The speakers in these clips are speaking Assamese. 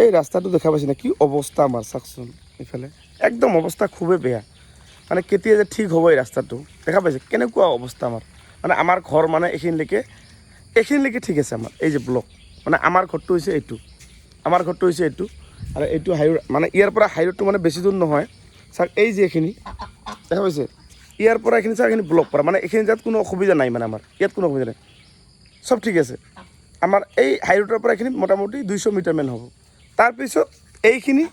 এই ৰাস্তাটো দেখা পাইছে না কি অৱস্থা আমাৰ চাওকচোন এইফালে একদম অৱস্থা খুবেই বেয়া মানে কেতিয়া যে ঠিক হ'ব এই ৰাস্তাটো দেখা পাইছে কেনেকুৱা অৱস্থা আমাৰ মানে আমাৰ ঘৰ মানে এইখিনিলৈকে ঠিক আছে আমাৰ এই যে ব্লক মানে আমাৰ ঘৰটো হৈছে এইটো আমাৰ ঘৰটো হৈছে এইটো আৰু এইটো হাইৰোড মানে ইয়াৰ পৰা হাইৰোডটো মানে বেছি দূৰ নহয় চাওক এই যে এইখিনি দেখা পাইছে ইয়াৰ পৰা এইখিনি চাওক এইখিনি ব্লক পৰা মানে এইখিনি জেগাত কোনো অসুবিধা নাই মানে আমাৰ ইয়াত কোনো অসুবিধা নাই চব ঠিক আছে আমাৰ এই হাইৰোডৰ পৰা এইখিনি মোটামুটি 200 মিটাৰমান হ'ব তাৰপিছত এইখিনি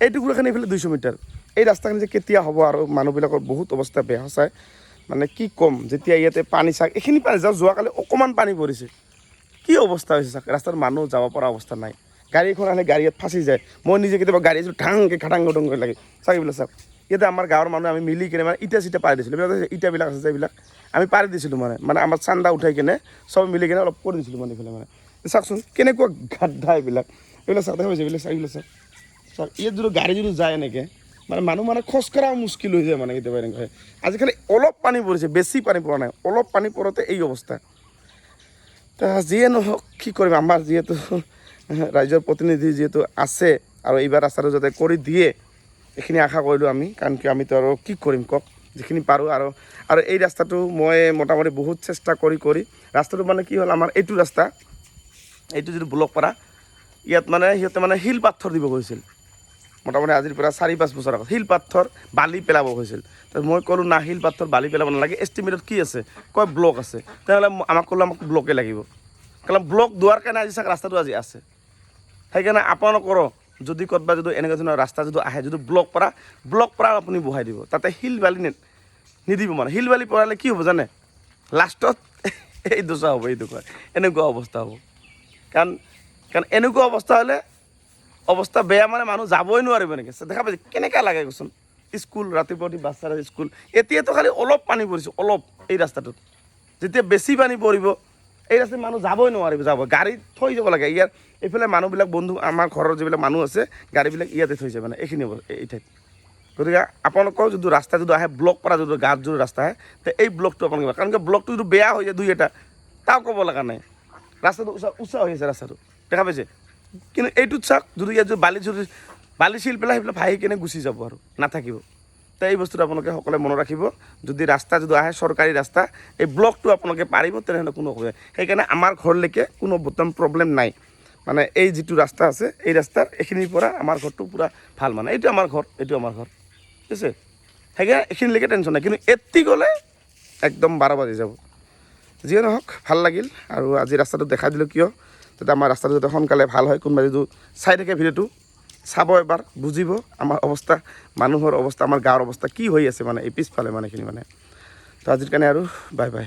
এইটুকুৰাখিনি এইফালে 200 মিটাৰ এই ৰাস্তাখিনি যে কেতিয়া হ'ব আৰু মানুহবিলাকৰ বহুত অৱস্থা বেয়া সঁচাই মানে কি ক'ম যেতিয়া ইয়াতে পানী চাওক এইখিনি পানী যোৱাকালি অকণমান পানী পৰিছে কি অৱস্থা হৈছে চাওক ৰাস্তাত মানুহ যাব পৰা অৱস্থা নাই গাড়ী এখন আহিলে গাড়ী ইয়াত ফাঁচি যায় মই নিজে কেতিয়াবা গাড়ী আছিলোঁ ঢাংকৈ খাটাং গটং কৰি লাগে চাওক এইবিলাক চাওক ইয়াতে আমাৰ গাঁৱৰ মানুহ আমি মিলি কিনে মানে ইটা চিটা পাৰি দিছিলোঁ এইবিলাক ইটাবিলাক আছে যে এইবিলাক আমি পাৰি দিছিলোঁ মানে আমাৰ চান্দা উঠাই কিনে চব মিলি কিনে অলপ কৰি দিছিলোঁ মানে এইফালে মানে চাওকচোন কেনেকুৱা গাদ্দা এইবিলাক চাওক দেখা পাইছে এইবিলাক চাওক এইবিলাক চাওক চাওক ইয়াত যদি গাড়ী যদি যায় এনেকৈ মানে মানুহ মানে খোজ কঢ়াও মুস্কিল হৈ যায় মানে কেতিয়াবা এনেকৈ আজিকালি অলপ পানী পৰিছে বেছি পানী পৰা নাই অলপ পানী পৰোঁতে এই অৱস্থা যিয়ে নহওক কি কৰিম আমাৰ যিহেতু ৰাইজৰ প্ৰতিনিধি যিহেতু আছে আৰু এইবাৰ ৰাস্তাটো যাতে কৰি দিয়ে এইখিনি আশা কৰিলোঁ আমি কাৰণ কি আমিতো আৰু কি কৰিম কওক যিখিনি পাৰোঁ আৰু এই ৰাস্তাটো মই মোটামুটি বহুত চেষ্টা কৰি ৰাস্তাটো মানে কি হ'ল আমাৰ এইটো ৰাস্তা এইটো যিটো ব্লক পাৰা ইয়াত মানে সিহঁতে মানে শিল পাথৰ দিব গৈছিল মোটামুটি আজিৰ পৰা 4-5 বছৰ আগত শিল পাথৰ বালি পেলাব হৈছিল তো মই ক'লোঁ না শিল পাথৰ বালি পেলাব নালাগে এষ্টিমেটত কি আছে কয় ব্লক আছে তেনেহ'লে আমাক ক'লোঁ আমাক ব্লকে লাগিব কাৰণ ব্লক দিয়াৰ কাৰণে আজি চাওক ৰাস্তাটো আজি আছে সেইকাৰণে আপোনালোকৰো যদি ক'ৰবাত যদি এনেকুৱা ধৰণৰ ৰাস্তা যদি আহে যদি ব্লক পৰা আপুনি বহাই দিব তাতে শিল বালি নিদিব মানে শিল বালি পৰালে কি হ'ব জানে লাষ্টত এই দোষা হ'ব এইটো কয় এনেকুৱা অৱস্থা হ'ব কাৰণ এনেকুৱা অৱস্থা হ'লে অৱস্থা বেয়া মানে মানুহ যাবই নোৱাৰিব এনেকৈ দেখা পাইছে কেনেকুৱা লাগে কচোন স্কুল ৰাতিপুৱা উঠি বাচ্চাৰ স্কুল এতিয়াতো খালি অলপ পানী পৰিছে অলপ এই ৰাস্তাটোত যেতিয়া বেছি পানী পৰিব এই ৰাস্তাত মানুহ যাবই নোৱাৰিব গাড়ী থৈ যাব লাগে ইয়াৰ এইফালে মানুহবিলাক বন্ধু আমাৰ ঘৰৰ যিবিলাক মানুহ আছে গাড়ীবিলাক ইয়াতে থৈছে মানে এইখিনি এই ঠাইত গতিকে আপোনালোকৰ যদি ৰাস্তা যদি আহে ব্লক পৰা যদি গাঁৱত যদি ৰাস্তা আহে তে এই ব্লকটো আপোনালোকে কাৰণ কি ব্লকটো যদি বেয়া হৈ যায় দুই এটা তাও ক'ব লগা নাই ৰাস্তাটো উঁচা হৈ আছে ৰাস্তাটো দেখা পাইছে কিন্তু এইটোত চাওক যদি ইয়াত যদি বালি শিল পেলাই সেইবিলাক ভাহি কিনে গুচি যাব আৰু নাথাকিব তো এই বস্তুটো আপোনালোকে সকলোৱে মনত ৰাখিব যদি ৰাস্তা যদি আহে চৰকাৰী ৰাস্তা এই ব্লকটো আপোনালোকে পাৰিব তেনেহ'লে কোনো অসুবিধা সেইকাৰণে আমাৰ ঘৰলৈকে কোনো বৰ্তমান প্ৰব্লেম নাই মানে এই যিটো ৰাস্তা আছে এই ৰাস্তাৰ এইখিনিৰ পৰা আমাৰ ঘৰটো পূৰা ভাল মানে এইটো আমাৰ ঘৰ ঠিক আছে সেইকাৰণে এইখিনিলৈকে টেনশ্যন নাই কিন্তু এতি গ'লে একদম 12 বাজি যাব যিয়ে নহওক ভাল লাগিল আৰু আজি ৰাস্তাটো দেখাই দিলোঁ কিয় যাতে আমাৰ ৰাস্তাটো যাতে সোনকালে ভাল হয় কোনোবা যদি চাই থাকে ভিডিঅ'টো চাব এবাৰ বুজিব আমাৰ অৱস্থা মানুহৰ অৱস্থা আমাৰ গাঁৱৰ অৱস্থা কি হৈ আছে মানে এই পিছফালে মানে এইখিনি মানে তো আজিৰ কাৰণে আৰু বাই বাই